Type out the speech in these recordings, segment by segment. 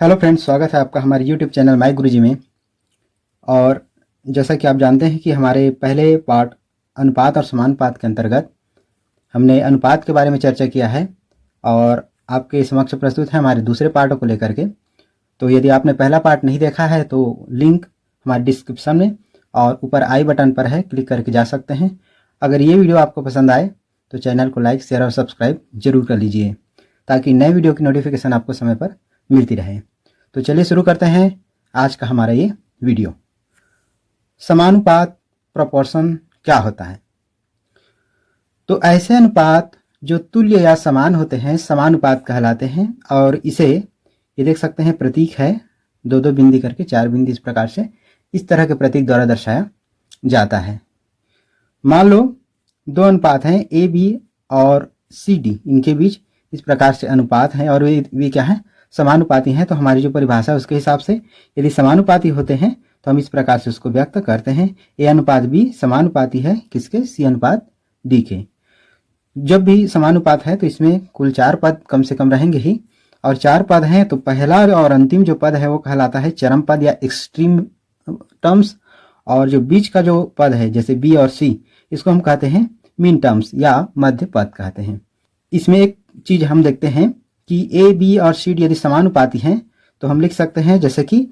Hello friends, स्वागत है आपका हमारे यूट्यूब चैनल माय गुरुजी में। और जैसा कि आप जानते हैं कि हमारे पहले पार्ट अनुपात और समानुपात के अंतर्गत हमने अनुपात के बारे में चर्चा किया है और आपके समक्ष प्रस्तुत है हमारे दूसरे पार्टों को लेकर के। तो यदि आपने पहला पार्ट नहीं देखा है तो लिंक हमारे डिस्क्रिप्शन में और ऊपर आई बटन पर है, क्लिक करके जा सकते हैं। अगर ये वीडियो आपको पसंद आए तो चैनल को लाइक, शेयर और सब्सक्राइब जरूर कर लीजिए ताकि नए वीडियो की नोटिफिकेशन आपको समय पर मिलती रहे। तो चलिए शुरू करते हैं आज का हमारा ये वीडियो। समानुपात प्रोपोर्शन क्या होता है? तो ऐसे अनुपात जो तुल्य या समान होते हैं समानुपात कहलाते हैं। और इसे ये देख सकते हैं प्रतीक है, दो दो बिंदी करके, चार बिंदी, इस प्रकार से इस तरह के प्रतीक द्वारा दर्शाया जाता है। मान लो दो अनुपात हैं ए बी और सी डी, इनके बीच इस प्रकार से अनुपात है और वे क्या है, समानुपाती हैं। तो हमारी जो परिभाषा है उसके हिसाब से यदि समानुपाती होते हैं तो हम इस प्रकार से उसको व्यक्त करते हैं, ए अनुपात बी समानुपाती है किसके, सी अनुपात डी के। जब भी समानुपात है तो इसमें कुल चार पद कम से कम रहेंगे ही, और चार पद हैं तो पहला और अंतिम जो पद है वो कहलाता है चरम पद या एक्सट्रीम टर्म्स, और जो बीच का जो पद है जैसे बी और सी, इसको हम कहते हैं मीन टर्म्स या मध्य पद कहते हैं। इसमें एक चीज हम देखते हैं कि ए बी और सी डी यदि समानुपाती हैं तो हम लिख सकते हैं, जैसे कि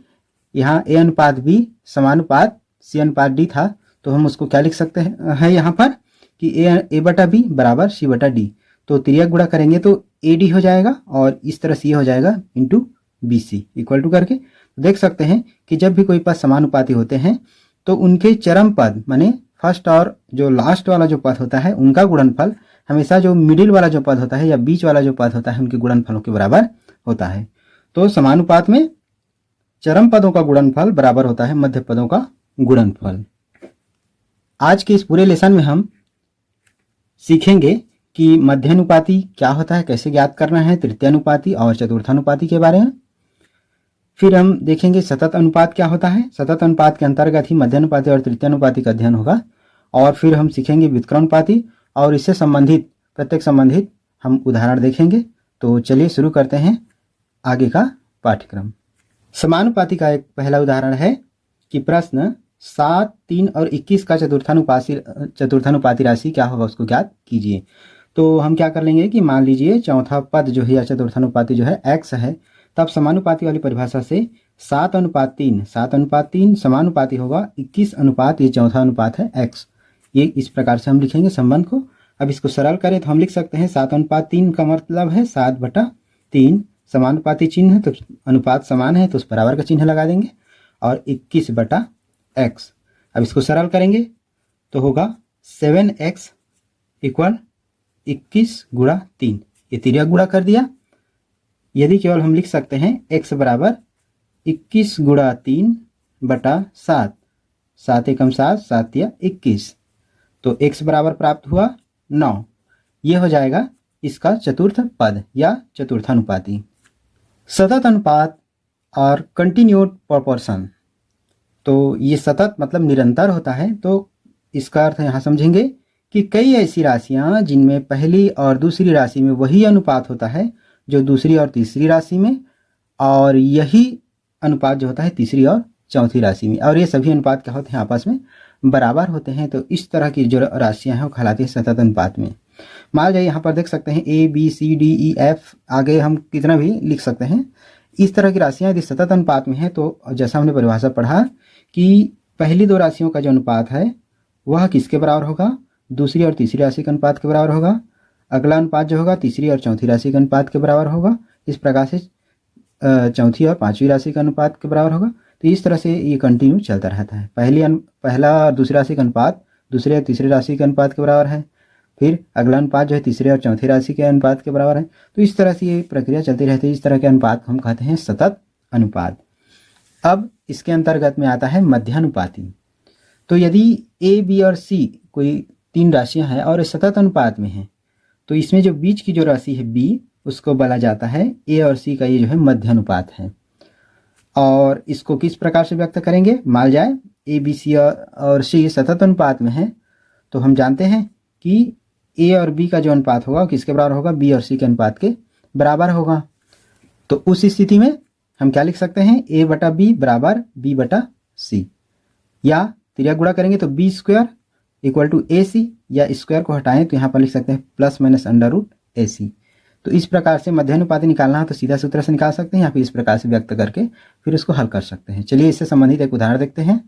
यहाँ ए अनुपात बी समानुपात सी अनुपात डी था, तो हम उसको क्या लिख सकते हैं यहाँ पर कि ए बटा बी बराबर सी बटा डी। तो तिर्यक गुणा करेंगे तो ए डी हो जाएगा और इस तरह से ये हो जाएगा into B C equal to करके। तो देख सकते हैं कि जब भी कोई पद समानुपाती होते हैं तो उनके चरम पद माने फर्स्ट और जो लास्ट वाला जो पद होता है उनका गुणनफल हमेशा जो मिडिल वाला जो पद होता है या बीच वाला जो पद होता है उनके गुणनफलों के बराबर होता है। तो समानुपात में चरम पदों का गुणनफल बराबर होता है मध्य पदों का गुणनफल। आज के इस पूरे लेसन में हम सीखेंगे कि मध्यानुपाती क्या होता है, कैसे ज्ञात करना है, तृतीयानुपाती और चतुर्थानुपाती के बारे में। फिर हम देखेंगे सतत अनुपात क्या होता है, सतत अनुपात के अंतर्गत ही मध्यानुपाती और तृतीयानुपाती का अध्ययन होगा। और फिर हम सीखेंगे व्युत्क्रमानुपाती और इससे संबंधित प्रत्येक संबंधित हम उदाहरण देखेंगे। तो चलिए शुरू करते हैं आगे का पाठ्यक्रम। समानुपाती का एक पहला उदाहरण है कि प्रश्न 7, 3 और 21 का चतुर्थानुपाती राशि क्या होगा उसको ज्ञात कीजिए। तो हम क्या कर लेंगे कि मान लीजिए चौथा पद जो है या चतुर्थानुपाती जो है x है, तब समानुपाती वाली परिभाषा से 7:3 समानुपाती होगा 21 अनुपात ये चौथा अनुपात है x। ये इस प्रकार से हम लिखेंगे संबंध को। अब इसको सरल करें तो हम लिख सकते हैं 7:3 का मतलब है 7/3, समानुपाती चिन्ह है तो अनुपात समान है तो उस बराबर का चिन्ह लगा देंगे, और 21/x। अब इसको सरल करेंगे तो होगा 7x इक्वल 21 गुणा 3, ये तिर्यक गुणा कर दिया। यदि केवल हम लिख सकते हैं x बराबर 21 गुणा 3/7, 7 एकम 7, 7 या 21, तो x बराबर प्राप्त हुआ 9। ये हो जाएगा इसका चतुर्थ पद या चतुर्थानुपाती। सतत अनुपात और कंटिन्यूड प्रोपोर्शन, तो ये सतत मतलब निरंतर होता है। तो इसका अर्थ यहाँ समझेंगे कि कई ऐसी राशियाँ जिनमें पहली और दूसरी राशि में वही अनुपात होता है जो दूसरी और तीसरी राशि में, और यही अनुपात जो होता है तीसरी और चौथी राशि में, और ये सभी अनुपात क्या होते हैं आपस में बराबर होते हैं। तो इस तरह की जो राशियां हैं वो कहलाती है सतत अनुपात में। मान लीजिए यहाँ पर देख सकते हैं A B C D E F, आगे हम कितना भी लिख सकते हैं। इस तरह की राशियां यदि सतत अनुपात में है तो जैसा हमने परिभाषा पढ़ा कि पहली दो राशियों का जो अनुपात है वह किसके बराबर होगा, दूसरी और तीसरी राशि के अनुपात के बराबर होगा। अगला अनुपात जो होगा तीसरी और चौथी राशि के अनुपात के बराबर होगा। इस प्रकार से चौथी और पांचवी राशि का अनुपात के बराबर होगा। तो इस तरह से ये कंटिन्यू चलता रहता है। पहला और दूसरी राशि का अनुपात दूसरे और तीसरे राशि के अनुपात के बराबर है, फिर अगला अनुपात जो है तीसरे और चौथी राशि के अनुपात के बराबर है। तो इस तरह से ये प्रक्रिया चलती रहती है। इस तरह के अनुपात हम कहते हैं सतत अनुपात। अब इसके अंतर्गत में आता है मध्यानुपाती। तो यदि ए बी और सी कोई तीन राशियां हैं और सतत अनुपात में हैं तो इसमें जो बीच की जो राशि है बी उसको बोला जाता है ए और सी का ये जो है मध्यानुपात है। और इसको किस प्रकार से व्यक्त करेंगे, मान जाए ए बी सी और सी सतत अनुपात में है तो हम जानते हैं कि ए और बी का जो अनुपात होगा किसके बराबर होगा, बी और सी के अनुपात के बराबर होगा। तो उस स्थिति में हम क्या लिख सकते हैं, a बटा बी बराबर b बटा c, या त्रिज्या गुणा करेंगे तो b स्क्वायर इक्वल टू ए सी, या स्क्वायर को हटाएं तो यहाँ पर लिख सकते हैं प्लस माइनस अंडर रूट ए सी। तो इस प्रकार से मध्यानुपाती निकालना है तो सीधा सूत्र से निकाल सकते हैं, या फिर इस प्रकार से व्यक्त करके फिर उसको हल कर सकते हैं। चलिए इससे संबंधित एक उदाहरण देखते हैं।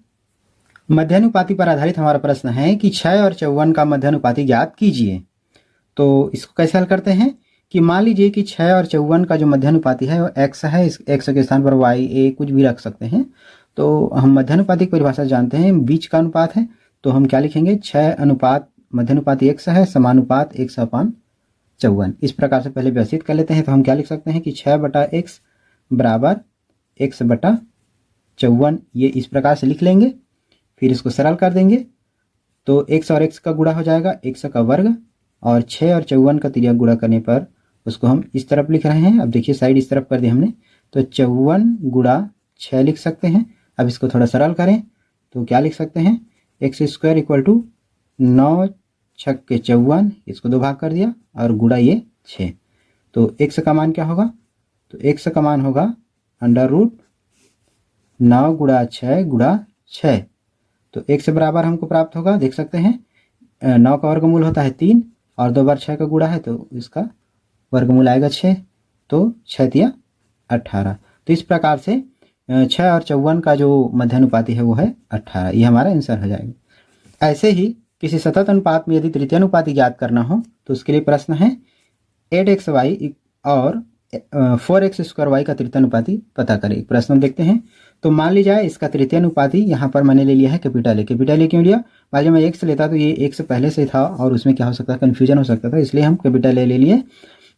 मध्यानुपाती पर आधारित हमारा प्रश्न है कि 6 और 54 का मध्यानुपाती ज्ञात कीजिए। तो इसको कैसे हल करते हैं कि मान लीजिए कि 6 और 54 का जो मध्यानुपाती है वो x है, इस x के स्थान पर y a कुछ भी रख सकते हैं। तो हम मध्यानुपाती की परिभाषा जानते हैं, बीच का अनुपात है, तो हम क्या लिखेंगे, 6 अनुपात मध्यानुपाती x है समानुपात x अपान 54। इस प्रकार से पहले व्यवस्थित कर लेते हैं। तो हम क्या लिख सकते हैं कि 6 बटा x बराबर x बटा 54, ये इस प्रकार से लिख लेंगे। फिर इसको सरल कर देंगे तो x और x का गुणा हो जाएगा x का वर्ग, और 6 और 54 का त्रिज्या गुणा करने पर उसको हम इस तरफ लिख रहे हैं। अब देखिए साइड इस तरफ कर दी हमने, तो 54 गुणा 6 लिख सकते हैं। अब इसको थोड़ा सरल करें तो क्या लिख सकते हैं, एक्स स्क्वायर इक्वल टू 9 छक के 54, इसको 2 भाग कर दिया और गुणा ये 6। तो x का मान क्या होगा, तो x का मान होगा अंडर रूट 9 गुणा 6 गुणा 6। तो x बराबर हमको प्राप्त होगा, देख सकते हैं 9 का वर्गमूल होता है 3 और 2 बार 6 का गुणा है तो इसका वर्गमूल आएगा 6, तो 6 तिया 18। तो इस प्रकार से 6 और 54 का जो मध्यानुपाती है वो है 18, ये हमारा आंसर हो जाएगा। ऐसे ही किसी सतत अनुपात में यदि तृतीयानुपाती ज्ञात करना हो तो उसके लिए प्रश्न है 8xy और 4x² y का तृतीयानुपाती पता करें। प्रश्न देखते हैं। तो मान ली जाए इसका तृतीयानुपाती यहाँ पर मैंने ले लिया है कैपिटल ए। कैपिटल ए क्यों लिया, मान लीजिए मैं एक्स लेता तो ये एक्स पहले से था और उसमें क्या हो सकता है, कन्फ्यूजन हो सकता था, इसलिए हम कैपिटल ए ले लिए।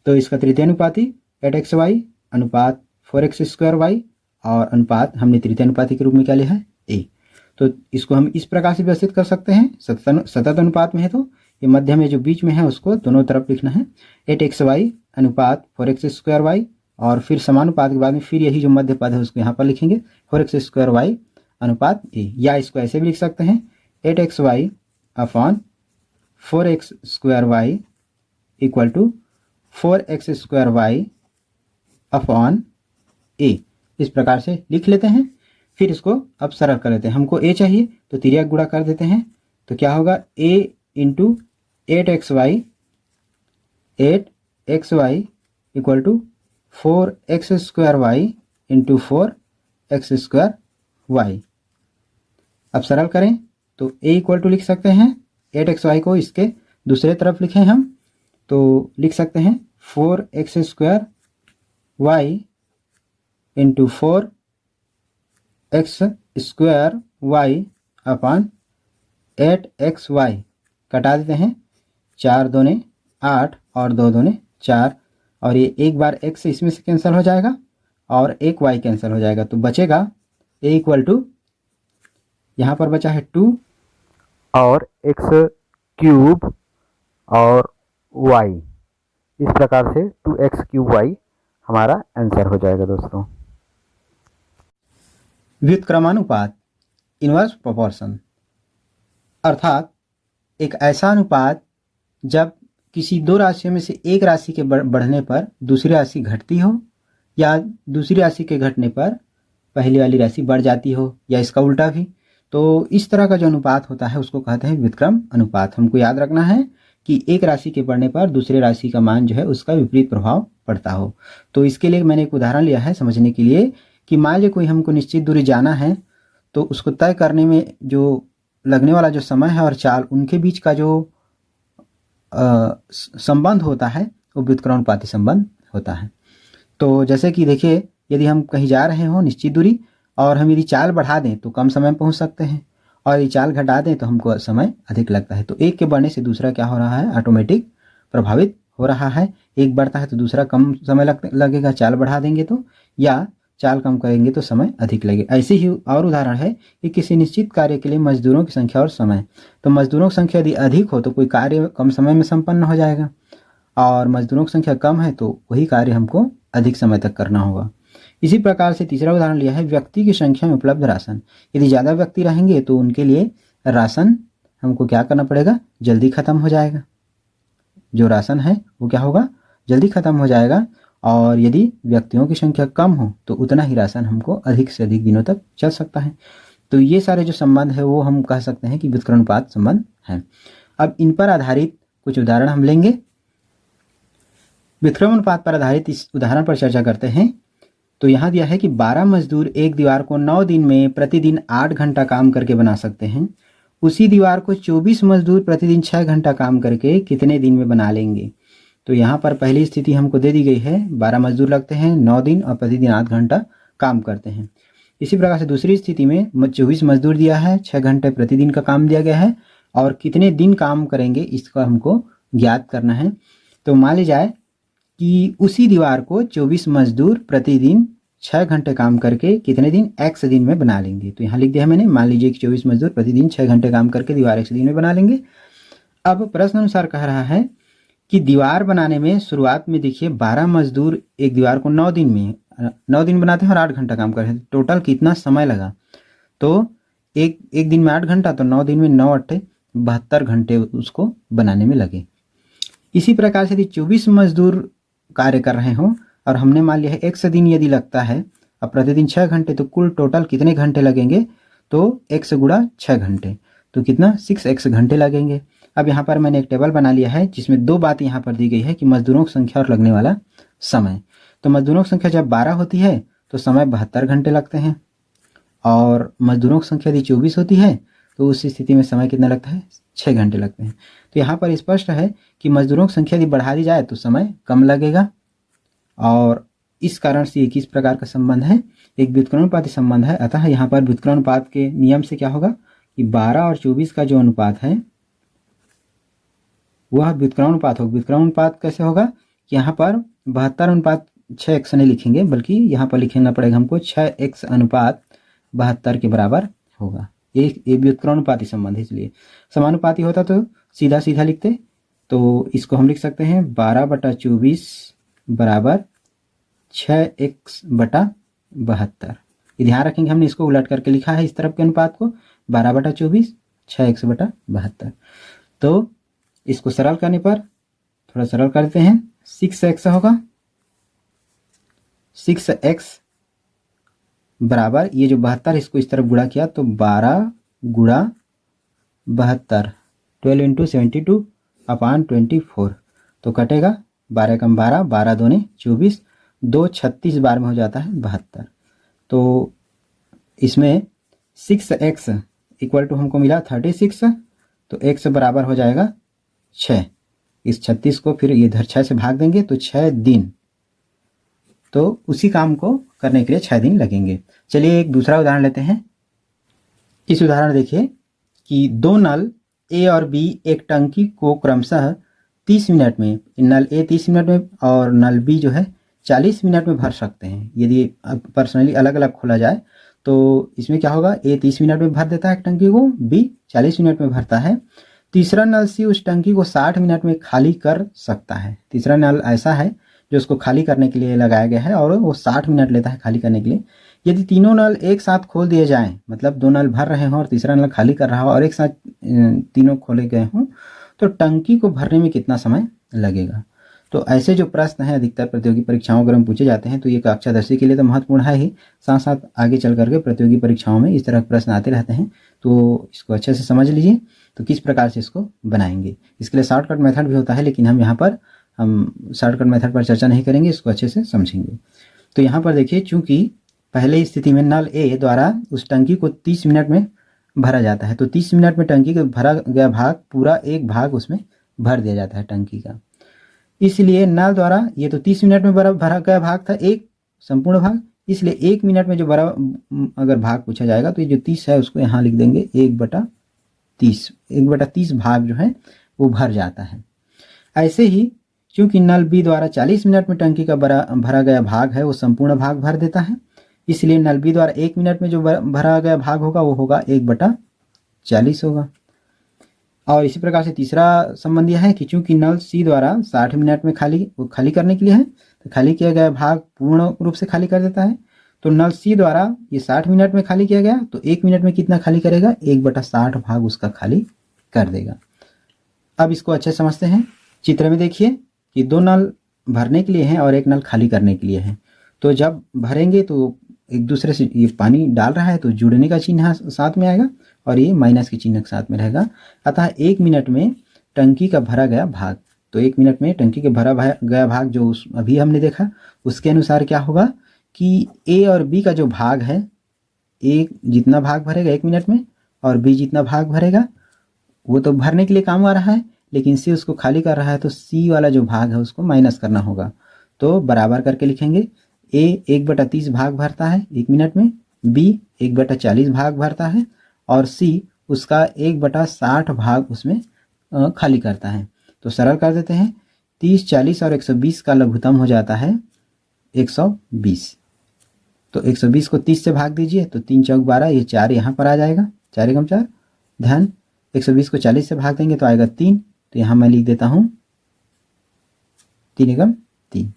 तो इसका तृतीयानुपाती 8xy अनुपात 4x² y और अनुपात हमने तृतीयानुपाती के रूप में क्या लिया है ए। तो इसको हम इस प्रकार से व्यवस्थित कर सकते हैं। सतत अनुपात में है तो ये मध्य में जो बीच में है उसको दोनों तरफ लिखना है, 8xy अनुपात 4x² y, और फिर समानुपात के बाद में फिर यही जो मध्य पद है उसको यहाँ पर लिखेंगे 4x² y अनुपात ए। या इसको ऐसे भी लिख सकते हैं 8xy upon 4x² y equal to 4x² y upon a. इस प्रकार से लिख लेते हैं। फिर इसको अब सरल कर लेते हैं। हमको a चाहिए तो तिर्यक गुणा कर देते हैं, तो क्या होगा a into 8xy equal to 4x² y into 4x² y। अब सरल करें तो a इक्वल टू लिख सकते हैं 8xy को इसके दूसरे तरफ लिखें हम, तो लिख सकते हैं 4x² y into 4x² y अपान 8xy। कटा देते हैं, 4 दूने 8 और 2 दूने 4, और ये एक बार x इसमें से कैंसिल हो जाएगा और एक y कैंसिल हो जाएगा, तो बचेगा a इक्वल टू यहाँ पर बचा है 2 और x³ और y। इस प्रकार से 2x³ y हमारा आंसर हो जाएगा दोस्तों। व्युत्क्रमानुपात इनवर्स प्रोपोर्शन, अर्थात एक ऐसा अनुपात जब किसी दो राशियों में से एक राशि के बढ़ने पर दूसरी राशि घटती हो, या दूसरी राशि के घटने पर पहली वाली राशि बढ़ जाती हो, या इसका उल्टा भी। तो इस तरह का जो अनुपात होता है उसको कहते हैं व्युत्क्रम अनुपात। हमको याद रखना है कि एक राशि के बढ़ने पर दूसरे राशि का मान जो है उसका विपरीत प्रभाव पड़ता हो। तो इसके लिए मैंने एक उदाहरण लिया है समझने के लिए कि मान लीजिए कोई हमको निश्चित दूरी जाना है, तो उसको तय करने में जो लगने वाला जो समय है और चाल, उनके बीच का जो संबंध होता है वो व्युत्क्रमानुपाती संबंध होता है। तो जैसे कि देखिए, यदि हम कहीं जा रहे हो निश्चित दूरी और हम यदि चाल बढ़ा दें तो कम समय में पहुंच सकते हैं, और यदि चाल घटा दें तो हमको समय अधिक लगता है। तो एक के बढ़ने से दूसरा क्या हो रहा है, ऑटोमेटिक प्रभावित हो रहा है। एक बढ़ता है तो दूसरा कम समय लगेगा, चाल बढ़ा देंगे तो, या चाल कम करेंगे तो समय अधिक लगेगा। ऐसे ही और उदाहरण है कि किसी निश्चित कार्य के लिए मजदूरों की संख्या और समय, तो मजदूरों की संख्या यदि अधिक हो तो कोई कार्य कम समय में संपन्न हो जाएगा, और मजदूरों की संख्या कम है तो वही कार्य हमको अधिक समय तक करना होगा। इसी प्रकार से तीसरा उदाहरण लिया है व्यक्ति की संख्या में उपलब्ध राशन। यदि ज़्यादा व्यक्ति रहेंगे तो उनके लिए राशन हमको क्या करना पड़ेगा, जल्दी ख़त्म हो जाएगा। जो राशन है वो क्या होगा, जल्दी ख़त्म हो जाएगा। और यदि व्यक्तियों की संख्या कम हो तो उतना ही राशन हमको अधिक से अधिक दिनों तक चल सकता है। तो ये सारे जो संबंध है वो हम कह सकते हैं कि व्युत्क्रमानुपात संबंध हैं। अब इन पर आधारित कुछ उदाहरण हम लेंगे। व्युत्क्रमानुपात पर आधारित इस उदाहरण पर चर्चा करते हैं। तो यहाँ दिया है कि 12 मजदूर एक दीवार को 9 दिन में प्रतिदिन 8 घंटा काम करके बना सकते हैं। उसी दीवार को 24 मजदूर प्रतिदिन 6 घंटा काम करके कितने दिन में बना लेंगे। तो यहाँ पर पहली स्थिति हमको दे दी गई है, 12 मजदूर लगते हैं, 9 दिन और प्रतिदिन 8 घंटा काम करते हैं। इसी प्रकार से दूसरी स्थिति में 24 मजदूर दिया है, 6 घंटे प्रतिदिन का काम दिया गया है और कितने दिन काम करेंगे इसका हमको ज्ञात करना है। तो मान ली जाए कि उसी दीवार को 24 मजदूर प्रतिदिन 6 घंटे काम करके कितने दिन, x दिन में बना लेंगे। तो यहाँ लिख दिया मैंने, मान लीजिए कि 24 मजदूर प्रतिदिन 6 घंटे काम करके दीवार x दिन में बना लेंगे। अब प्रश्न अनुसार कह रहा है कि दीवार बनाने में शुरुआत में देखिए 12 मजदूर एक दीवार को 9 दिन बनाते हैं और 8 घंटा काम करते हैं। टोटल कितना समय लगा। तो एक दिन में 8 घंटा, तो 9 दिन में 9 8 72 घंटे उसको बनाने में लगे। इसी प्रकार से यदि 24 मजदूर कार्य कर रहे हों और हमने मान लिया है x दिन यदि लगता है और प्रतिदिन 6 घंटे, तो कुल टोटल कितने घंटे लगेंगे। तो x गुणा 6 घंटे, तो कितना 6x घंटे लगेंगे। अब यहाँ पर मैंने एक टेबल बना लिया है जिसमें दो बात यहाँ पर दी गई है कि मजदूरों की संख्या और लगने वाला समय। तो मजदूरों की संख्या जब 12 होती है तो समय 72 घंटे लगते हैं और मजदूरों की संख्या यदि 24 होती है तो उस स्थिति में समय कितना लगता है, 6 घंटे लगते हैं। तो यहाँ पर स्पष्ट है कि मजदूरों की संख्या यदि बढ़ा दी जाए तो समय कम लगेगा और इस कारण से एक इस प्रकार का संबंध है, एक व्युत्क्रमानुपाती संबंध है। अतः यहाँ पर व्युत्क्रमानुपात के नियम से क्या होगा कि 12 और 24 का जो अनुपात है वह व्युत्क्रमानुपात होगा। व्युत्क्रमानुपात कैसे होगा कि यहाँ पर 72:6x नहीं लिखेंगे बल्कि यहाँ पर लिखना पड़ेगा हमको 6x अनुपात 72 के बराबर होगा। एक व्युत्क्रमानुपाती संबंध है, इसलिए समानुपाती होता तो सीधा सीधा लिखते। तो इसको हम लिख सकते हैं 12/24 बराबर 6x/72। ध्यान रखेंगे हमने इसको उलट करके लिखा है इस तरफ के अनुपात को 12/24 6x/72। तो इसको सरल करने पर थोड़ा सरल करते हैं, 6x होगा, 6x बराबर ये जो 72 इसको इस तरफ गुणा किया तो 12 गुणा 72 12 × 72/24 तो कटेगा 12 कम 12 12 दूने 24 2 36 बार में हो जाता है 72। तो इसमें 6x इक्वल टू हमको मिला 36, तो x बराबर हो जाएगा 6। इस 36 को फिर इधर 6 से भाग देंगे तो 6 दिन, तो उसी काम को करने के लिए 6 दिन लगेंगे। चलिए एक दूसरा उदाहरण लेते हैं। इस उदाहरण देखिए कि दो नल A और B एक टंकी को क्रमशः 30 मिनट में, नल A 30 मिनट में और नल B जो है 40 मिनट में भर सकते हैं। यदि पर्सनली अलग अलग खोला जाए तो इसमें क्या होगा, A 30 मिनट में भर देता है टंकी को, B 40 मिनट में भरता है। तीसरा नल C उस टंकी को 60 मिनट में खाली कर सकता है। तीसरा नल ऐसा है जो उसको खाली करने के लिए लगाया गया है और वो 60 मिनट लेता है खाली करने के लिए। यदि तीनों नल एक साथ खोल दिए जाएं, मतलब दो नल भर रहे हों और तीसरा नल खाली कर रहा हो और एक साथ तीनों खोले गए हों, तो टंकी को भरने में कितना समय लगेगा। तो ऐसे जो प्रश्न हैं अधिकतर प्रतियोगी परीक्षाओं अगर हम पूछे जाते हैं तो ये कक्षादर्शी के लिए तो महत्वपूर्ण है ही, साथ साथ आगे चल करके प्रतियोगी परीक्षाओं में इस तरह के प्रश्न आते रहते हैं। तो इसको अच्छे से समझ लीजिए तो किस प्रकार से इसको बनाएंगे। इसके लिए शॉर्टकट मेथड भी होता है, लेकिन हम यहाँ पर शॉर्टकट मेथड पर चर्चा नहीं करेंगे, इसको अच्छे से समझेंगे। तो यहाँ पर देखिए, चूंकि पहले स्थिति में नल ए द्वारा उस टंकी को 30 मिनट में भरा जाता है, तो 30 मिनट में टंकी का भरा गया भाग पूरा एक भाग उसमें भर दिया जाता है टंकी का। इसलिए नल द्वारा ये तो 30 मिनट में भरा गया भाग था एक संपूर्ण भाग, इसलिए 1 मिनट में जो भरा अगर भाग पूछा जाएगा तो ये जो 30 है उसको यहाँ लिख देंगे 1/30 भाग जो है वो भर जाता है। ऐसे ही क्योंकि नल बी द्वारा 40 मिनट में टंकी का भरा गया भाग है वो संपूर्ण भाग भर देता है, इसलिए नल बी द्वारा 1 मिनट में जो भरा गया भाग होगा वो होगा 1/40 होगा। और इसी प्रकार से तीसरा संबंध यह है कि चूंकि नल सी द्वारा 60 मिनट में खाली करने के लिए है, तो खाली किया गया भाग पूर्ण रूप से खाली कर देता है। तो नल सी द्वारा ये 60 मिनट में खाली किया गया, तो 1 मिनट में कितना खाली करेगा, 1/60 भाग उसका खाली कर देगा। अब इसको अच्छे समझते हैं। चित्र में देखिए कि दो नल भरने के लिए है और एक नल खाली करने के लिए है। तो जब भरेंगे तो एक दूसरे से ये पानी डाल रहा है तो जुड़ने का चिन्ह साथ में आएगा और ये माइनस के चिन्ह के साथ में रहेगा। अतः 1 मिनट में टंकी का भरा गया भाग, तो 1 मिनट में टंकी के भरा गया भाग जो अभी हमने देखा उसके अनुसार क्या होगा कि ए और बी का जो भाग है, ए जितना भाग भरेगा 1 मिनट में और बी जितना भाग भरेगा वो तो भरने के लिए काम आ रहा है, लेकिन सी उसको खाली कर रहा है, तो सी वाला जो भाग है उसको माइनस करना होगा। तो बराबर करके लिखेंगे, ए 1/30 भाग भरता है 1 मिनट में, बी 1/40 भाग भरता है और सी उसका 1/60 भाग उसमें खाली करता है। तो सरल कर देते हैं, 30, 40 और 120 का लघुत्तम हो जाता है 120। तो 120 को 30 से भाग दीजिए तो 3 चौक 12, ये 4 यहाँ पर आ जाएगा, 4 एकम 4। ध्यान, 120 को 40 से भाग देंगे तो आएगा 3, तो यहाँ मैं लिख देता हूँ 3 एकम 3।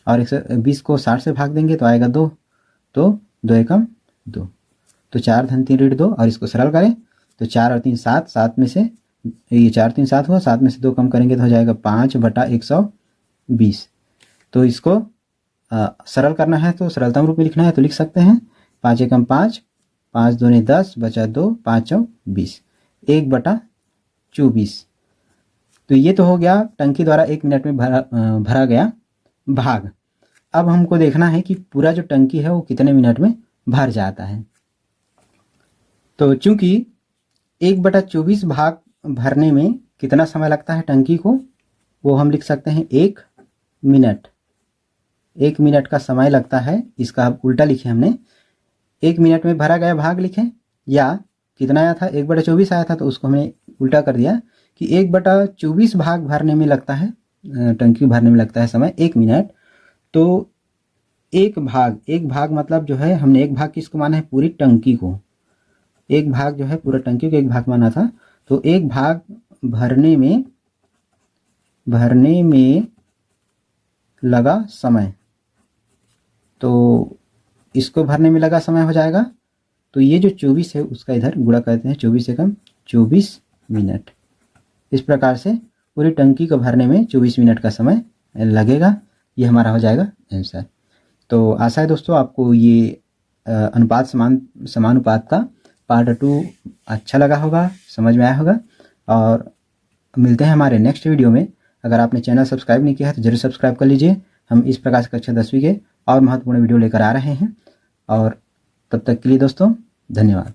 और 120 को 60 से भाग देंगे तो आएगा 2, तो 2 एकम 2। तो 4 धन 3 ऋण 2 और इसको सरल करें तो 4 और 3 7, 7 में से ये 4 3 7 हुआ, 7 में से 2 कम करेंगे तो हो जाएगा 5/120। तो इसको सरल करना है तो सरलतम रूप में लिखना है तो लिख सकते हैं 5 एकम 5, 5 दूनी 10 बचा 2, 5 चौक 20, 1/24। तो ये तो हो गया टंकी द्वारा 1 मिनट में भरा गया भाग। अब हमको देखना है कि पूरा जो टंकी है वो कितने मिनट में भर जाता है। तो चूंकि 1/24 भाग भरने में कितना समय लगता है टंकी को, वो हम लिख सकते हैं 1 मिनट। 1 मिनट का समय लगता है, इसका अब उल्टा लिखे हमने, 1 मिनट में भरा गया भाग लिखें, या कितना आया था 1/24 आया था तो उसको हमने उल्टा कर दिया कि 1/24 भाग भरने में लगता है, टंकी भरने में लगता है समय 1 मिनट। तो एक भाग मतलब जो है हमने एक भाग किसको माना है, पूरी टंकी को। एक भाग जो है पूरा टंकी को एक भाग माना था, तो एक भाग भरने में लगा समय, तो इसको भरने में लगा समय हो जाएगा, तो ये जो 24 है उसका इधर गुणा करते हैं, 24 एकम 24 मिनट। इस प्रकार से पूरी टंकी को भरने में 24 मिनट का समय लगेगा। ये हमारा हो जाएगा आंसर। तो आशा है दोस्तों आपको ये अनुपात समानुपात का पार्ट 2 अच्छा लगा होगा, समझ में आया होगा। और मिलते हैं हमारे नेक्स्ट वीडियो में। अगर आपने चैनल सब्सक्राइब नहीं किया है तो जरूर सब्सक्राइब कर लीजिए। हम इस प्रकार से कक्षा 10वीं के और महत्वपूर्ण वीडियो लेकर आ रहे हैं। और तब तक के लिए दोस्तों धन्यवाद।